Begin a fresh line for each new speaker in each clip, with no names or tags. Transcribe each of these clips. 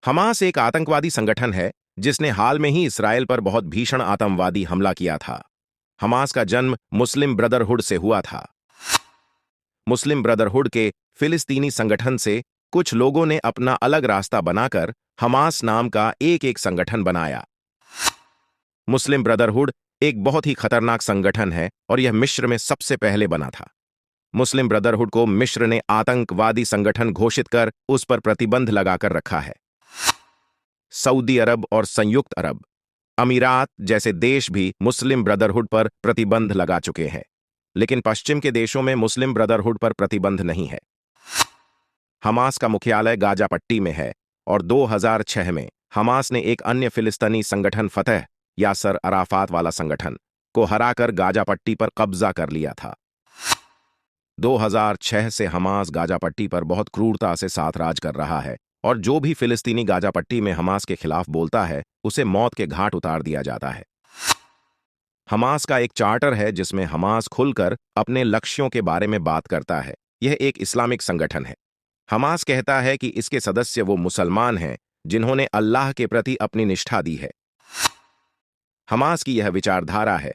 Hamas एक आतंकवादी संगठन है जिसने हाल में ही इसराइल पर बहुत भीषण आतंकवादी हमला किया था। हमास का जन्म मुस्लिम ब्रदरहुड से हुआ था। मुस्लिम ब्रदरहुड के फिलिस्तीनी संगठन से कुछ लोगों ने अपना अलग रास्ता बनाकर हमास नाम का एक संगठन बनाया। मुस्लिम ब्रदरहुड एक बहुत ही खतरनाक संगठन है और यह मिस्र में सबसे पहले बना था। मुस्लिम ब्रदरहुड को मिस्र ने आतंकवादी संगठन घोषित कर उस पर प्रतिबंध लगाकर रखा है। सऊदी अरब और संयुक्त अरब अमीरात जैसे देश भी मुस्लिम ब्रदरहुड पर प्रतिबंध लगा चुके हैं, लेकिन पश्चिम के देशों में मुस्लिम ब्रदरहुड पर प्रतिबंध नहीं है। हमास का मुख्यालय गाजा पट्टी में है और 2006 में हमास ने एक अन्य फिलिस्तीनी संगठन फतह यासर अराफात वाला संगठन को हराकर गाजा पट्टी पर कब्जा कर लिया था। 2006 से हमास गाजा पट्टी पर बहुत क्रूरता से साथ राज कर रहा है और जो भी फिलिस्तीनी गाजा पट्टी में हमास के खिलाफ बोलता है उसे मौत के घाट उतार दिया जाता है। हमास का एक चार्टर है जिसमें हमास खुलकर अपने लक्ष्यों के बारे में बात करता है। यह एक इस्लामिक संगठन है। हमास कहता है कि इसके सदस्य वो मुसलमान हैं जिन्होंने अल्लाह के प्रति अपनी निष्ठा दी है। हमास की यह विचारधारा है,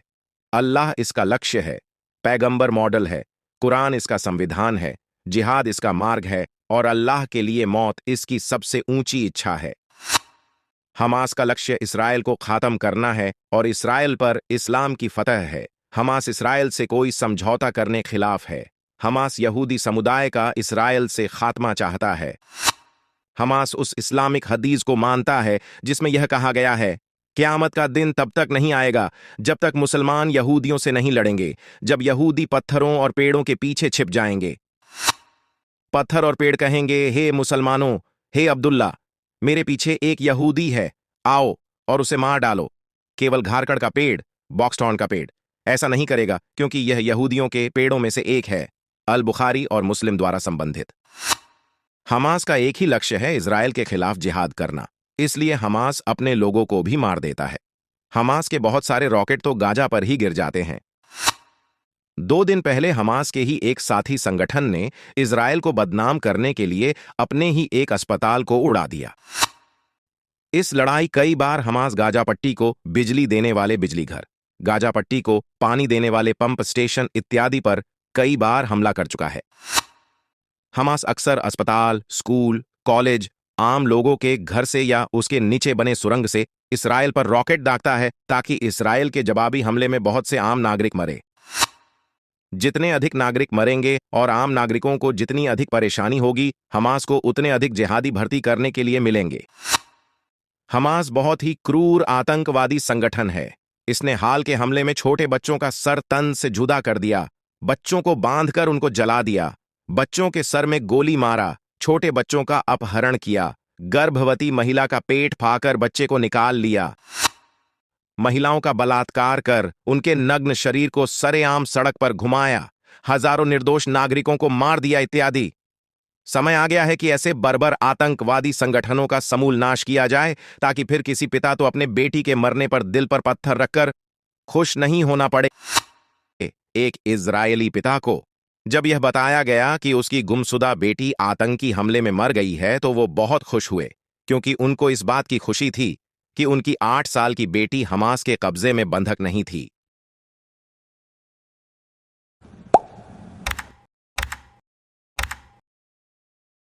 अल्लाह इसका लक्ष्य है, पैगंबर मॉडल है, कुरान इसका संविधान है, जिहाद इसका मार्ग है और अल्लाह के लिए मौत इसकी सबसे ऊंची इच्छा है। हमास का लक्ष्य इसराइल को खात्म करना है और इसराइल पर इस्लाम की फतह है। हमास इसराइल से कोई समझौता करने खिलाफ है। हमास यहूदी समुदाय का इसराइल से खात्मा चाहता है। हमास उस इस्लामिक हदीस को मानता है जिसमें यह कहा गया है, क़यामत का दिन तब तक नहीं आएगा जब तक मुसलमान यहूदियों से नहीं लड़ेंगे, जब यहूदी पत्थरों और पेड़ों के पीछे छिप जाएंगे। पत्थर और पेड़ कहेंगे, हे मुसलमानों, हे अब्दुल्ला, मेरे पीछे एक यहूदी है, आओ और उसे मार डालो। केवल घारकड़ का पेड़, बॉक्सटॉन का पेड़ ऐसा नहीं करेगा क्योंकि यह यहूदियों के पेड़ों में से एक है। अल बुखारी और मुस्लिम द्वारा संबंधित। हमास का एक ही लक्ष्य है, इजराइल के खिलाफ जिहाद करना, इसलिए हमास अपने लोगों को भी मार देता है। हमास के बहुत सारे रॉकेट तो गाजा पर ही गिर जाते हैं। 2 दिन पहले हमास के ही एक साथी संगठन ने इजराइल को बदनाम करने के लिए अपने ही एक अस्पताल को उड़ा दिया। इस लड़ाई कई बार हमास गाजा पट्टी को बिजली देने वाले बिजली घर, गाजा पट्टी को पानी देने वाले पंप स्टेशन इत्यादि पर कई बार हमला कर चुका है। हमास अक्सर अस्पताल, स्कूल, कॉलेज, आम लोगों के घर से या उसके नीचे बने सुरंग से इसराइल पर रॉकेट दागता है ताकि इसराइल के जवाबी हमले में बहुत से आम नागरिक मरे। जितने अधिक नागरिक मरेंगे और आम नागरिकों को जितनी अधिक परेशानी होगी, हमास को उतने अधिक जिहादी भर्ती करने के लिए मिलेंगे। हमास बहुत ही क्रूर आतंकवादी संगठन है। इसने हाल के हमले में छोटे बच्चों का सर तन से जुदा कर दिया, बच्चों को बांधकर उनको जला दिया, बच्चों के सर में गोली मारा, छोटे बच्चों का अपहरण किया, गर्भवती महिला का पेट फाड़कर बच्चे को निकाल लिया, महिलाओं का बलात्कार कर उनके नग्न शरीर को सरेआम सड़क पर घुमाया, हजारों निर्दोष नागरिकों को मार दिया इत्यादि। समय आ गया है कि ऐसे बर्बर आतंकवादी संगठनों का समूल नाश किया जाए ताकि फिर किसी पिता तो अपने बेटी के मरने पर दिल पर पत्थर रखकर खुश नहीं होना पड़े। एक इजरायली पिता को जब यह बताया गया कि उसकी गुमशुदा बेटी आतंकी हमले में मर गई है तो वो बहुत खुश हुए, क्योंकि उनको इस बात की खुशी थी कि उनकी 8 साल की बेटी हमास के कब्जे में बंधक नहीं थी।